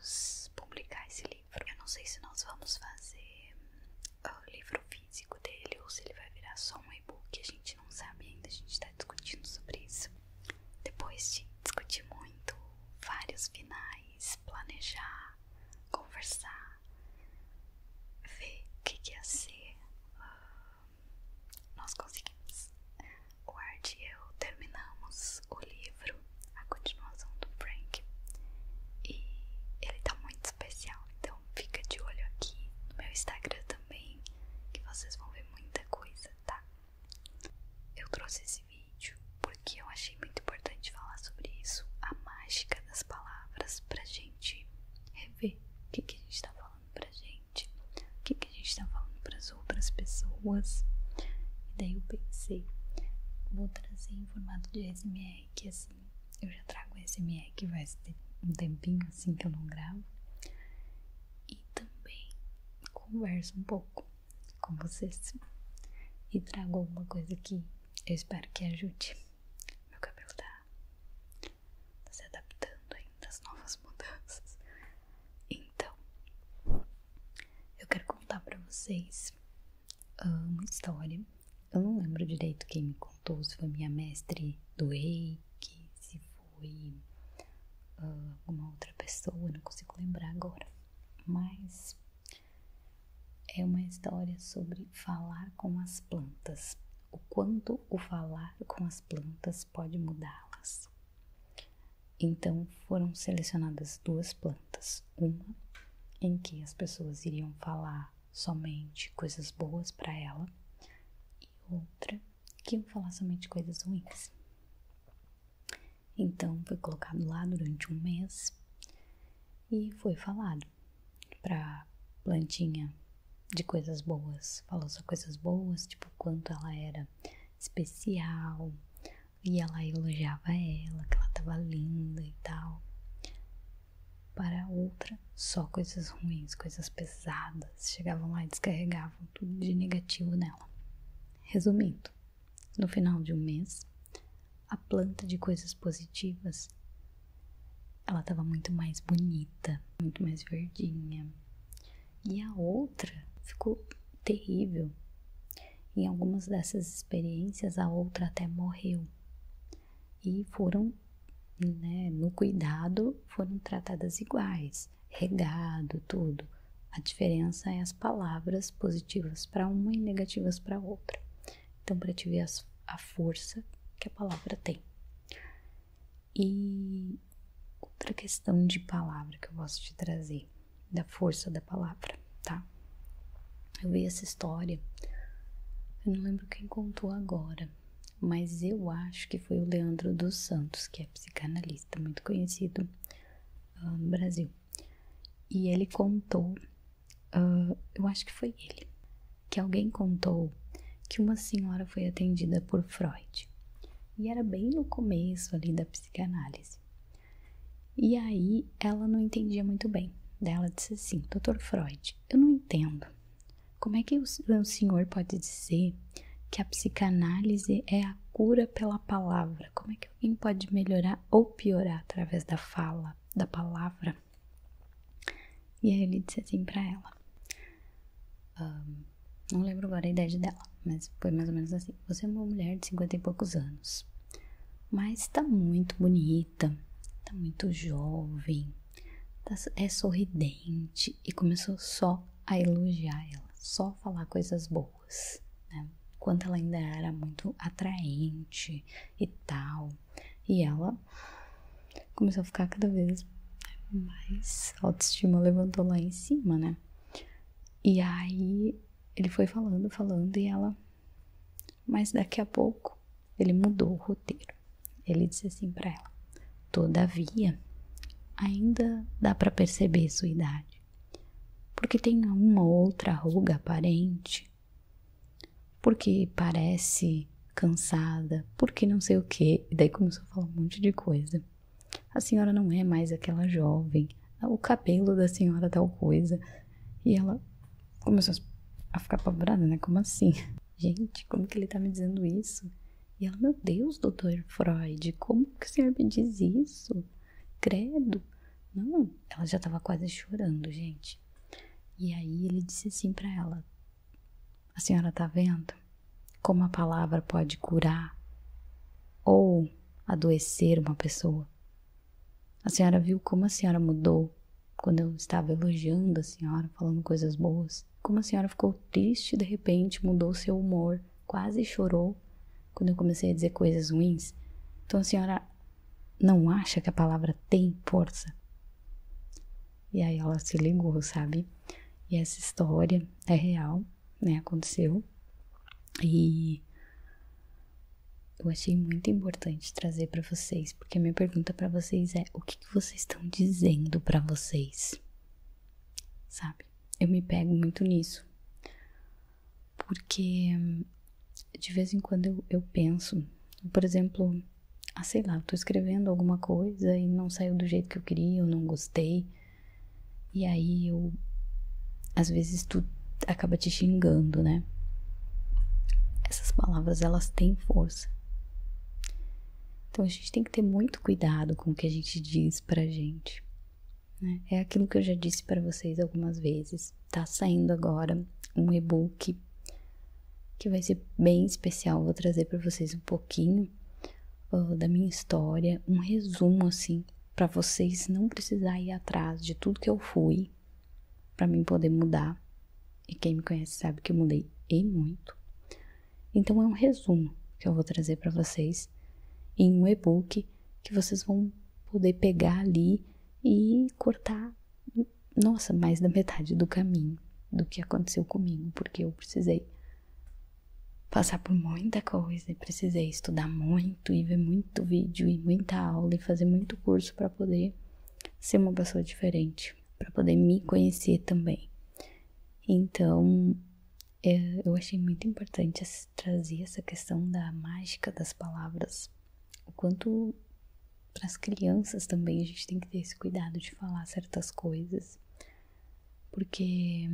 vamos publicar esse livro. Eu não sei se nós vamos fazer o livro físico dele ou se ele vai virar só um e-book. A gente não sabe ainda, a gente tá discutindo sobre isso. Depois de discutir muito, vários finais, planejar, conversar, ver o que ia ser, nós conseguimos. O Art e eu terminamos o livro, a continuação do Frank, e ele tá muito especial, então fica de olho aqui no meu Instagram também, que vocês vão ver muita coisa, tá? Eu trouxe esse vídeo porque eu achei muito importante falar sobre isso, a mágica das palavras, pra gente rever o que a gente tá falando pra gente, o que a gente tá falando pras outras pessoas. E daí eu pensei, vou trazer em formato de ASMR, que assim, eu já trago ASMR que vai ter um tempinho assim que eu não gravo, e também converso um pouco com vocês e trago alguma coisa que eu espero que ajude. Meu cabelo tá se adaptando ainda às novas mudanças. Então, eu quero contar pra vocês uma história. Eu não lembro direito quem me contou, se foi minha mestre do Reiki, se foi alguma outra pessoa, não consigo lembrar agora. Mas é uma história sobre falar com as plantas. O quanto o falar com as plantas pode mudá-las. Então foram selecionadas 2 plantas. Uma em que as pessoas iriam falar somente coisas boas para ela, e outra que iam falar somente coisas ruins. Então foi colocado lá durante um mês e foi falado pra plantinha de coisas boas. Falou só coisas boas, tipo quanto ela era especial, e ela elogiava ela, que ela tava linda e tal. Para a outra, só coisas ruins, coisas pesadas. Chegavam lá e descarregavam tudo de negativo nela. Resumindo, no final de um mês, a planta de coisas positivas, ela estava muito mais bonita, muito mais verdinha. E a outra ficou terrível. Em algumas dessas experiências, a outra até morreu. E foram, no cuidado, foram tratadas iguais, regado, tudo. A diferença é as palavras positivas para uma e negativas para outra. Então, para te ver a força que a palavra tem. E outra questão de palavra que eu posso te trazer, da força da palavra, tá? Eu vi essa história, eu não lembro quem contou agora, mas eu acho que foi o Leandro dos Santos, que é psicanalista muito conhecido no Brasil. E ele contou, eu acho que foi ele, que alguém contou que uma senhora foi atendida por Freud. E era bem no começo ali da psicanálise. E aí ela não entendia muito bem. Daí ela disse assim: Dr. Freud, eu não entendo. Como é que o senhor pode dizer que a psicanálise é a cura pela palavra? Como é que alguém pode melhorar ou piorar através da fala, da palavra? E aí ele disse assim pra ela, não lembro agora a idade dela, mas foi mais ou menos assim: você é uma mulher de 50 e poucos anos, mas tá muito bonita, tá muito jovem, é sorridente. E começou só a elogiar ela, só falar coisas boas, né? Quanto ela ainda era muito atraente e tal. E ela começou a ficar cada vez mais, a autoestima levantou lá em cima, né? E aí ele foi falando e ela... Mas daqui a pouco ele mudou o roteiro. Ele disse assim pra ela: todavia, ainda dá pra perceber sua idade, porque tem uma outra ruga aparente, porque parece cansada, porque não sei o que. E daí começou a falar um monte de coisa. A senhora não é mais aquela jovem, o cabelo da senhora tal coisa. E ela começou a ficar apavorada, né? Como assim? Gente, como que ele tá me dizendo isso? E ela: meu Deus, doutor Freud, como que o senhor me diz isso? Credo, Não, ela já tava quase chorando, gente. E aí ele disse assim pra ela: a senhora tá vendo como a palavra pode curar ou adoecer uma pessoa? A senhora viu como a senhora mudou quando eu estava elogiando a senhora, falando coisas boas? Como a senhora ficou triste de repente, mudou seu humor, quase chorou quando eu comecei a dizer coisas ruins? Então a senhora não acha que a palavra tem força? E aí ela se ligou, sabe? E essa história é real, né? Aconteceu. E eu achei muito importante trazer pra vocês, porque a minha pergunta pra vocês é: o que vocês estão dizendo pra vocês? Sabe? Eu me pego muito nisso. Porque de vez em quando eu penso, por exemplo, sei lá, eu tô escrevendo alguma coisa e não saiu do jeito que eu queria, eu não gostei. E aí às vezes tu acaba te xingando, né? Essas palavras, elas têm força. Então a gente tem que ter muito cuidado com o que a gente diz pra gente, né? É aquilo que eu já disse pra vocês algumas vezes. Tá saindo agora um e-book que vai ser bem especial. Vou trazer pra vocês um pouquinho da minha história, um resumo assim, pra vocês não precisar ir atrás de tudo que eu fui pra mim poder mudar. E quem me conhece sabe que eu mudei e muito. Então é um resumo que eu vou trazer pra vocês em um e-book que vocês vão poder pegar ali e cortar, nossa, mais da metade do caminho do que aconteceu comigo, porque eu precisei passar por muita coisa, e precisei estudar muito e ver muito vídeo e muita aula e fazer muito curso para poder ser uma pessoa diferente, para poder me conhecer também. Então, eu achei muito importante trazer essa questão da mágica das palavras, o quanto para as crianças também a gente tem que ter esse cuidado de falar certas coisas, porque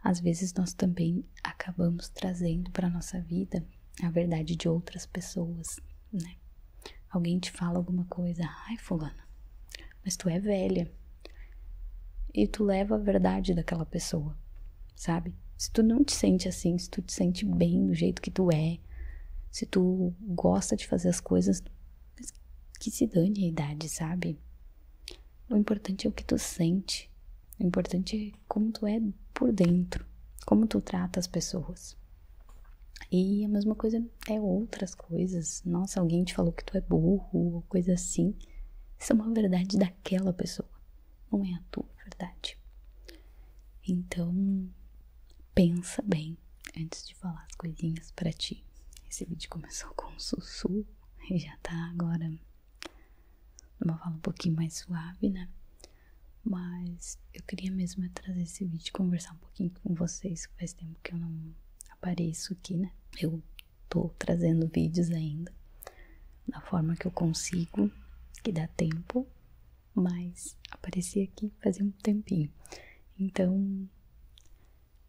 às vezes nós também acabamos trazendo para nossa vida a verdade de outras pessoas, né? Alguém te fala alguma coisa: ai, fulana, mas tu é velha. E tu leva a verdade daquela pessoa, sabe? Se tu não te sente assim, se tu te sente bem do jeito que tu é, se tu gosta de fazer as coisas, que se dane a idade, sabe? O importante é o que tu sente. O importante é como tu é por dentro, como tu trata as pessoas. E a mesma coisa é outras coisas. Nossa, alguém te falou que tu é burro ou coisa assim. Isso é uma verdade daquela pessoa, não é a tua verdade. Então, pensa bem antes de falar as coisinhas pra ti. Esse vídeo começou com um sussurro e já tá agora numa fala um pouquinho mais suave, né? Mas eu queria mesmo trazer esse vídeo e conversar um pouquinho com vocês. Faz tempo que eu não apareço aqui, né? Eu tô trazendo vídeos ainda da forma que eu consigo, que dá tempo, mas apareci aqui fazia um tempinho. Então,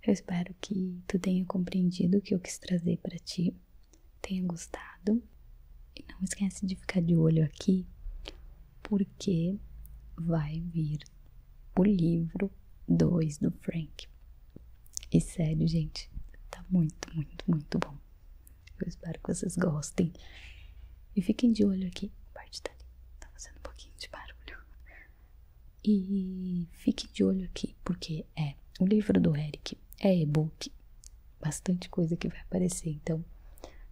eu espero que tu tenha compreendido o que eu quis trazer pra ti, tenha gostado. E não esquece de ficar de olho aqui, porque vai vir o livro 2 do Frank. E sério, gente, tá muito, muito, muito bom. Eu espero que vocês gostem. E fiquem de olho aqui. A parte tá ali, tá fazendo um pouquinho de barulho. E fiquem de olho aqui, porque o livro do Eric é e-book. Bastante coisa que vai aparecer. Então,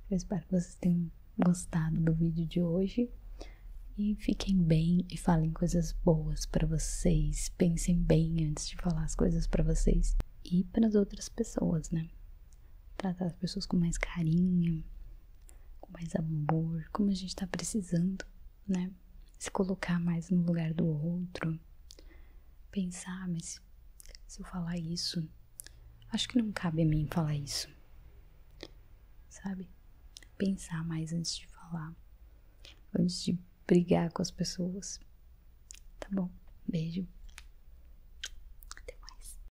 eu espero que vocês tenham gostado do vídeo de hoje. E fiquem bem e falem coisas boas pra vocês. Pensem bem antes de falar as coisas pra vocês. E para as outras pessoas, né? Tratar as pessoas com mais carinho, com mais amor, como a gente tá precisando, né? Se colocar mais no lugar do outro. Pensar, mas se eu falar isso, acho que não cabe a mim falar isso. Sabe? Pensar mais antes de falar. Antes de brigar com as pessoas. Tá bom? Beijo.